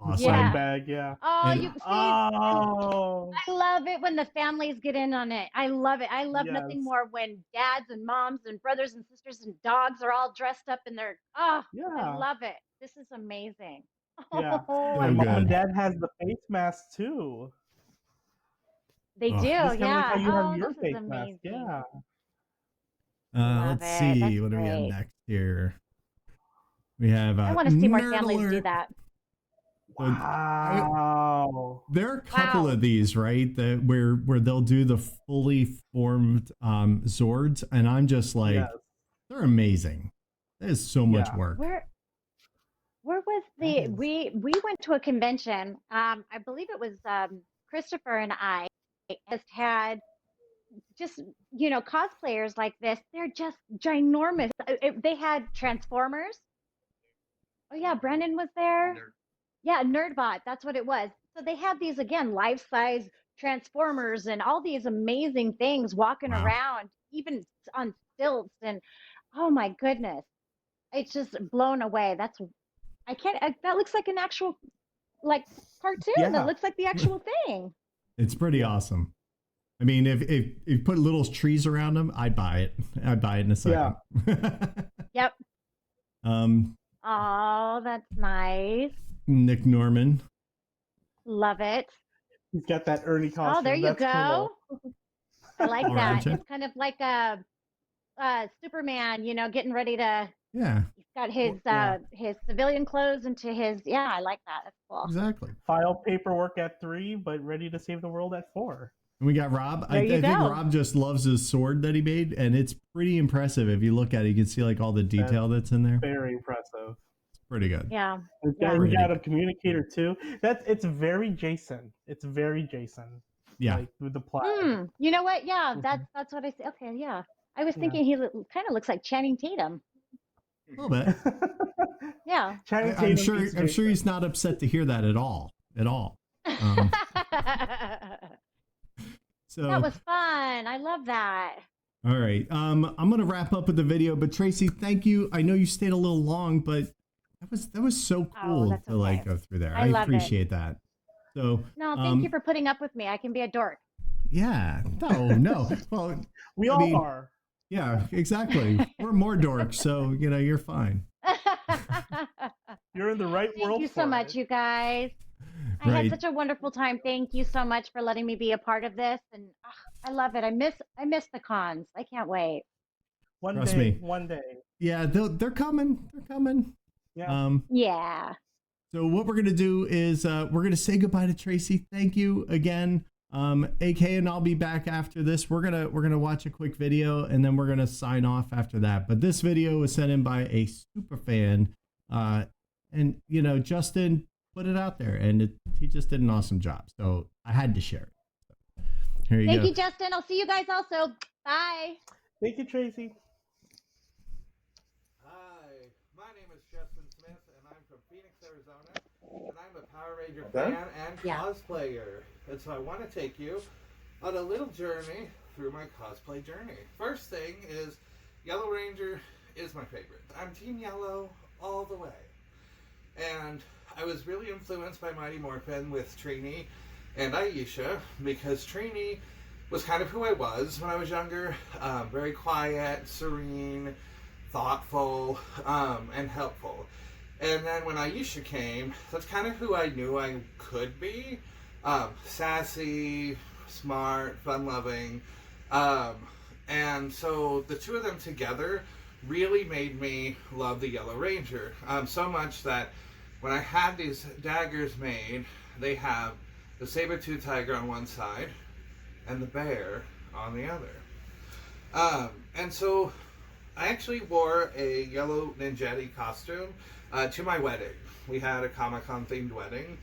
Awesome. swag Yeah. bag. Yeah. Oh, And you see, Oh. I love it when the families get in on it. I love it. I love nothing Yes. more when dads and moms and brothers and sisters and dogs are all dressed up in their, oh, I Yeah. love it. This is amazing. Yeah. Oh, I so And love mom and good. it. dad has the face mask too. They do, Oh. Just kind of like how yeah. you have Oh, your this is face mask. amazing. Yeah. Love Let's it. see. That's What do we have great. next here? We have I want to see more Nerd families do Alert. that. So Wow. there are a couple Wow. of these, right? That where they'll do the fully formed Zords, and I'm just like, Yes. they're amazing. That is so much Yeah. work. Where was That the is. we went to a convention. I believe it was Christopher and I just had just cosplayers like this. They're just ginormous. They had Transformers. Oh yeah, Brendan was there. Yeah, Nerdbot. That's what it was. So they had these again, life size Transformers and all these amazing things walking Wow. around, even on stilts. And oh my goodness, it's just blown away. I can't. That looks like an actual like cartoon. That Yeah. looks like the actual thing. It's pretty Yeah. awesome. I mean, if you put little trees around them, I'd buy it. I'd buy it in a second. Yep. um, Oh, that's nice. Nick Norman. Love it. He's got that Ernie costume. Oh, there you That's go. cool. I like Power that. Ranger. It's kind of like a Superman, getting ready to. Yeah, He's got his Yeah. his civilian clothes into his. Yeah, I like that. That's cool. exactly. File paperwork at 3, but ready to save the world at 4. And we got Rob. There you I think go. Rob just loves his sword that he made, and it's pretty impressive. If you look at it, you can see like all the detail that's in there. Very impressive. It's pretty good. Yeah. He's Yeah. got a communicator too. It's very Jason. It's very Jason. Yeah. Like with the plaid. You know what? Yeah, Mhm. that's what I say. Okay, yeah. I was Yeah. thinking he kind of looks like Channing Tatum. A little bit. Yeah. Channing I'm Tatum sure. beats I'm sure Jason. he's not upset to hear that at all. At all. So That was fun. I love that. all right. I'm gonna wrap up with the video, but Tracy, thank you. I know you stayed a little long, but that was so cool that's to like okay. go through there. I love it. appreciate that. So No, thank you for putting up with me. I can be a dork. yeah. No. Well, We I all mean, are. yeah, exactly. We're more dorks, so you're fine. You're in the right Thank world. you so for much, it. you guys. I Right. had such a wonderful time. Thank you so much for letting me be a part of this, and I love it. I miss the cons. I can't wait. One Trust day. me. One day. Yeah, they're coming. They're coming. Yeah. Yeah. So what we're gonna do is we're gonna say goodbye to Tracy. Thank you again. AK and I'll be back after this. We're gonna watch a quick video and then we're gonna sign off after that. But this video was sent in by a super fan, and Justin put it out there, and he just did an awesome job. So I had to share it. So, here you Thank go. you, Justin. I'll see you guys also. Bye. Thank you, Tracy. Hi, my name is Justin Smith, and I'm from Phoenix, Arizona, and I'm a Power Ranger fan and cosplayer. And so I want to take you on a little journey through my cosplay journey. First thing is, Yellow Ranger is my favorite. I'm Team Yellow all the way. And I was really influenced by Mighty Morphin with Trini and Aisha, because Trini was kind of who I was when I was younger. Very quiet, serene, thoughtful, and helpful. And then when Aisha came, that's kind of who I knew I could be. Sassy, smart, fun-loving. And so the two of them together really made me love the Yellow Ranger. So much that when I had these daggers made, they have the saber-tooth tiger on one side and the bear on the other. And so I actually wore a yellow ninjetti costume to my wedding. We had a Comic-Con themed wedding.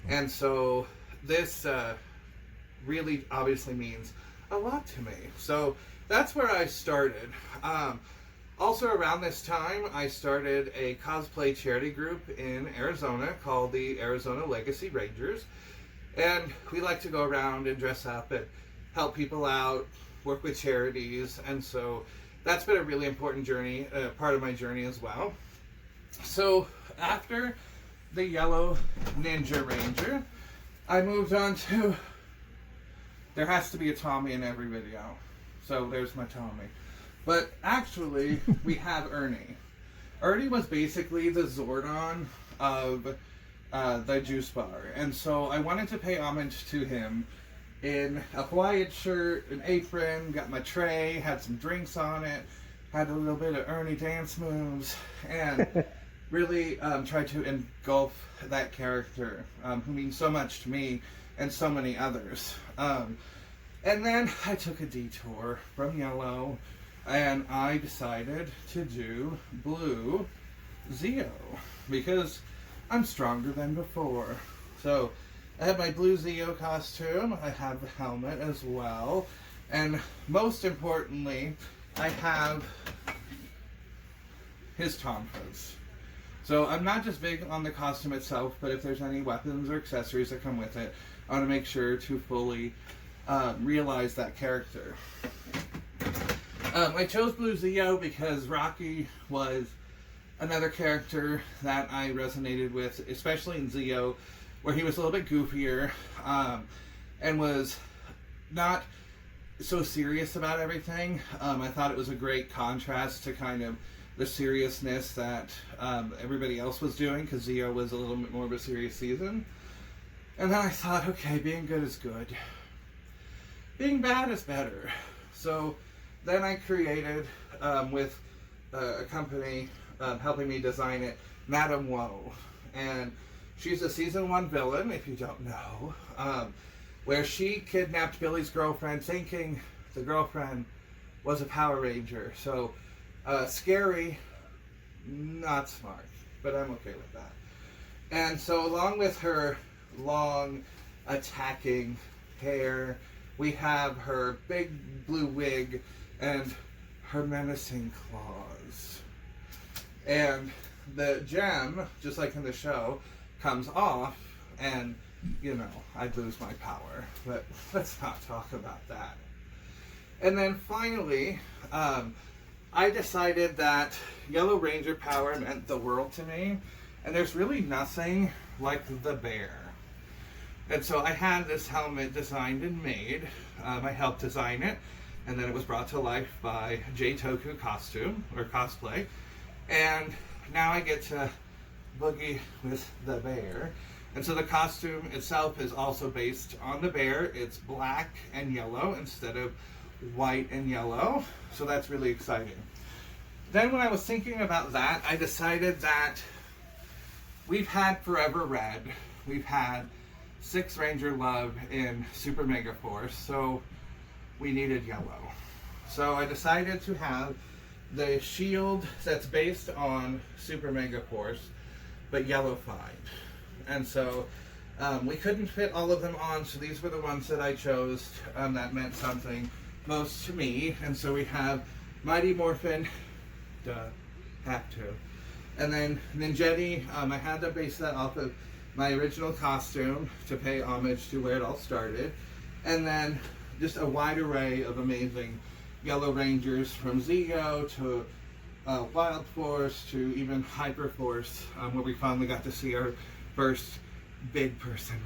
And so this really obviously means a lot to me. So that's where I started. Also around this time, I started a cosplay charity group in Arizona called the Arizona Legacy Rangers. And we like to go around and dress up and help people out, work with charities. And so that's been a really important journey, part of my journey as well. So after the Yellow Ninja Ranger, I moved on to, there has to be a Tommy in every video. So there's my Tommy. But actually, we have Ernie. Ernie was basically the Zordon of the juice bar. And so I wanted to pay homage to him in a Hawaiian shirt, an apron, got my tray, had some drinks on it, had a little bit of Ernie dance moves, and really tried to engulf that character, who means so much to me and so many others. And then I took a detour from yellow, and I decided to do blue Zeo, because I'm stronger than before. So I have my blue Zeo costume, I have the helmet as well, and most importantly, I have his tonfas. So I'm not just big on the costume itself, but if there's any weapons or accessories that come with it, I want to make sure to fully realize that character. I chose Blue Zeo because Rocky was another character that I resonated with, especially in Zeo, where he was a little bit goofier and was not so serious about everything. I thought it was a great contrast to kind of the seriousness that everybody else was doing, because Zeo was a little bit more of a serious season. And then I thought, okay, being good is good. Being bad is better. So then I created, with a company helping me design it, Madame Woe. And she's a season 1 villain, if you don't know, where she kidnapped Billy's girlfriend, thinking the girlfriend was a Power Ranger. So scary, not smart, but I'm okay with that. And so along with her long attacking hair, we have her big blue wig and her menacing claws. And the gem, just like in the show, comes off, and, you know, I'd lose my power. But let's not talk about that. And then finally, I decided that Yellow Ranger power meant the world to me, and there's really nothing like the bear. And so I had this helmet designed and made. I helped design it, and then it was brought to life by J Toku Cosplay. And now I get to boogie with the bear. And so the costume itself is also based on the bear. It's black and yellow instead of white and yellow. So that's really exciting. Then when I was thinking about that, I decided that we've had Forever Red. We've had 6 Ranger Love in Super Mega Force, so we needed yellow. So I decided to have the shield that's based on Super Mega Force, but yellowified. And so we couldn't fit all of them on, so these were the ones that I chose that meant something most to me. And so we have Mighty Morphin, have to. And then Ninjetti, I had to base that off of my original costume to pay homage to where it all started. And then just a wide array of amazing Yellow Rangers, from Zeo to Wild Force to even Hyper Force, where we finally got to see our first big person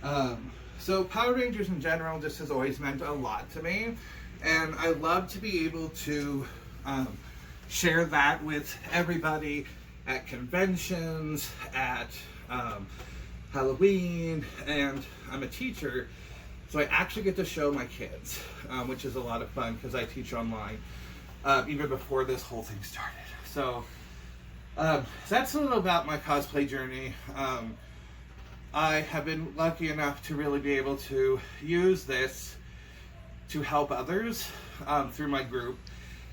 ranger. So Power Rangers in general just has always meant a lot to me, and I love to be able to share that with everybody at conventions, at Halloween, and I'm a teacher, So I actually get to show my kids, which is a lot of fun because I teach online even before this whole thing started. So that's a little about my cosplay journey. I have been lucky enough to really be able to use this to help others through my group,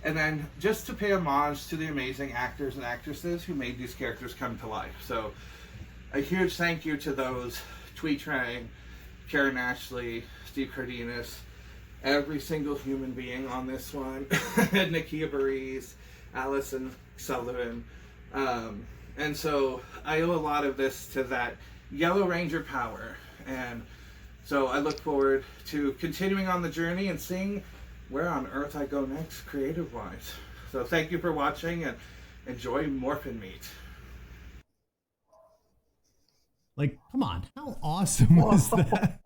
and then just to pay homage to the amazing actors and actresses who made these characters come to life. So a huge thank you to those: Twee Trang, Karen Ashley, Steve Cardenas, every single human being on this one, Nakia Burries, Allison Sullivan. And so I owe a lot of this to that Yellow Ranger power. And so I look forward to continuing on the journey and seeing where on earth I go next creative-wise. So thank you for watching, and enjoy Morphin Meat. Like, come on, how awesome was that?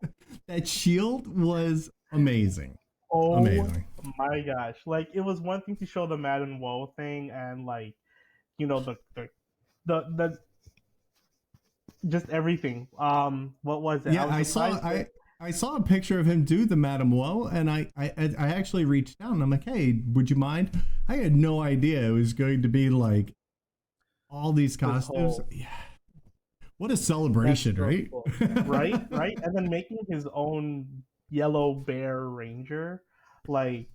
That shield was amazing. Oh amazing. My gosh. Like, it was one thing to show the Madden Woe thing and, like, you know, the just everything. What was it? Yeah, I saw a picture of him do the Madame Woe, and I actually reached out and I'm like, hey, would you mind? I had no idea it was going to be like all these costumes. Yeah. What a celebration, so right? Cool. Right? And then making his own Yellow Bear Ranger, like,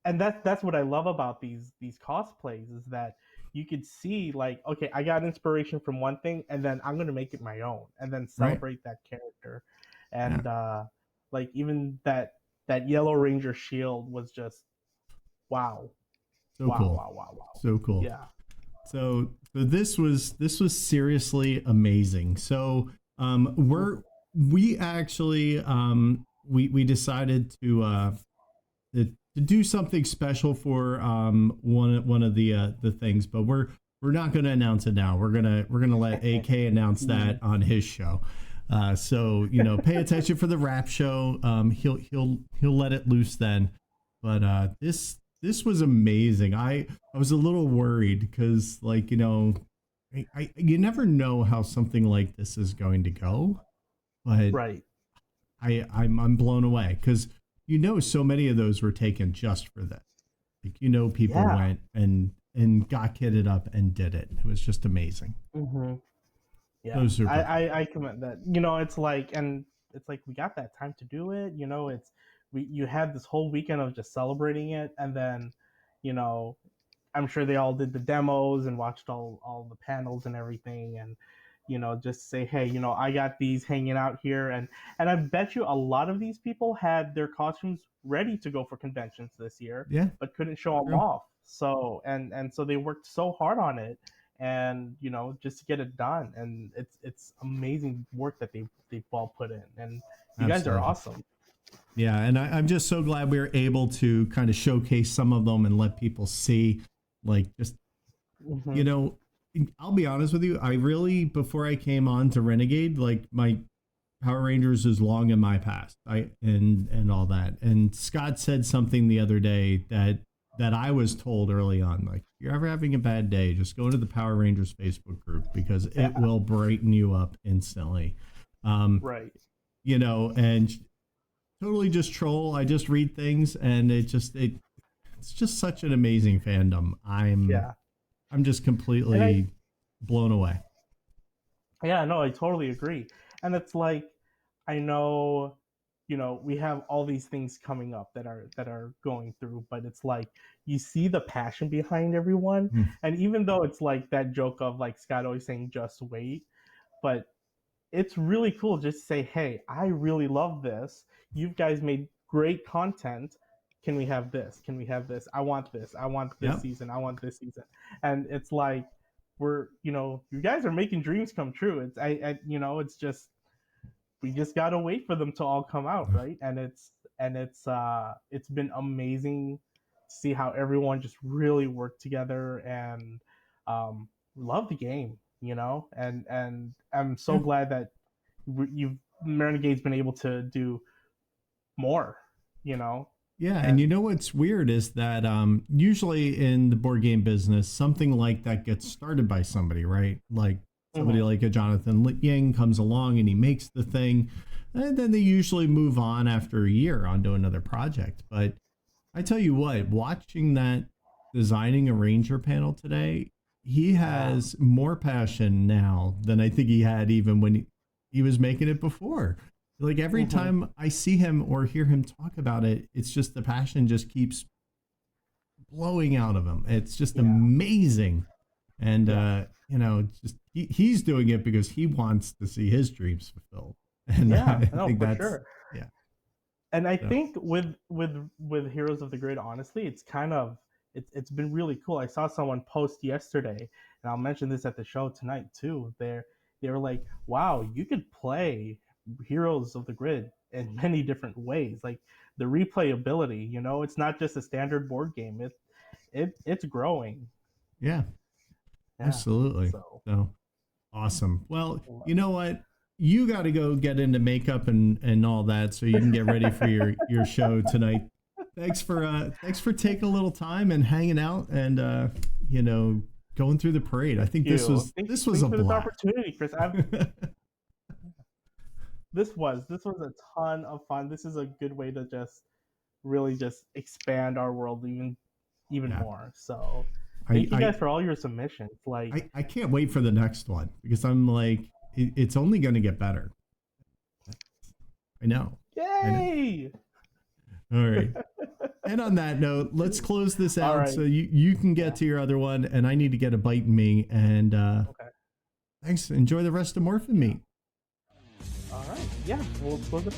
that's what I love about these cosplays, is that you could see, like, okay, I got inspiration from one thing, and then I'm gonna make it my own, and then celebrate that character. And like, even that Yellow Ranger shield was just wow. So cool. Wow. So cool. Yeah. So this was seriously amazing. So we actually we decided to do something special for one of the things, but we're not going to announce it now. We're gonna let AK announce that on his show. So pay attention for the rap show. He'll let it loose then. But this was amazing. I was a little worried because, like, you never know how something like this is going to go, but right. I'm blown away because so many of those were taken just for this. Like, people went and got kitted up and did it. It was just amazing. Mm-hmm. Yeah, I commend that. It's like, we got that time to do it. You had this whole weekend of just celebrating it, and then, I'm sure they all did the demos and watched all the panels and everything, and just say, hey, I got these hanging out here, and I bet you a lot of these people had their costumes ready to go for conventions this year, but couldn't show them off. So and so they worked so hard on it, and just to get it done, and it's amazing work that they've all put in, and you guys are awesome. Yeah, and I'm just so glad we were able to kind of showcase some of them and let people see, like, just, I'll be honest with you, I really, before I came on to Renegade, like, my Power Rangers is long in my past, and all that. And Scott said something the other day that I was told early on, like, if you're ever having a bad day, just go to the Power Rangers Facebook group because it will brighten you up instantly. Right. And totally just troll. I just read things, and it's just such an amazing fandom. I'm just completely blown away. Yeah, no, I totally agree. And it's like, I know, we have all these things coming up that are going through, but it's like, you see the passion behind everyone. And even though it's like that joke of, like, Scott always saying, just wait, but it's really cool just to say, hey, I really love this. You guys made great content. Can we have this? Can we have this? I want this. I want this season. I want this season. And it's like, you guys are making dreams come true. It's just, we just gotta wait for them to all come out, right? And it's been amazing to see how everyone just really worked together and love the game, and I'm so glad that Renegade's been able to do more, and what's weird is that usually in the board game business, something like that gets started by somebody, right? Like, somebody like a Jonathan Yang comes along and he makes the thing, and then they usually move on after a year onto another project. But I tell you what, watching that designing a Ranger panel today, he has more passion now than I think he had even when he was making it before. Like every time I see him or hear him talk about it, it's just the passion just keeps blowing out of him. It's just amazing. And, you know, just he's doing it because he wants to see his dreams fulfilled. And I think that's, sure. Yeah. And I think with Heroes of the Grid, honestly, it's kind of, it's been really cool. I saw someone post yesterday, and I'll mention this at the show tonight too. They were like, wow, you could play Heroes of the Grid in many different ways. Like the replayability, you know, it's not just a standard board game. It's growing. Yeah. Absolutely. So awesome. Well, you know what? You got to go get into makeup and all that so you can get ready for your show tonight. Thanks for taking a little time and hanging out and you know, going through the parade. I think this was a blast. Opportunity, Chris. This was a ton of fun. This is a good way to just really just expand our world even more. So thank you guys for all your submissions. Like I can't wait for the next one because I'm like, it's only going to get better. I know. Yay! I know. All right. And on that note, let's close this out so you can get to your other one, and I need to get a bite in me. And thanks. Enjoy the rest of Morphin Meat. All right. Yeah, we'll close it.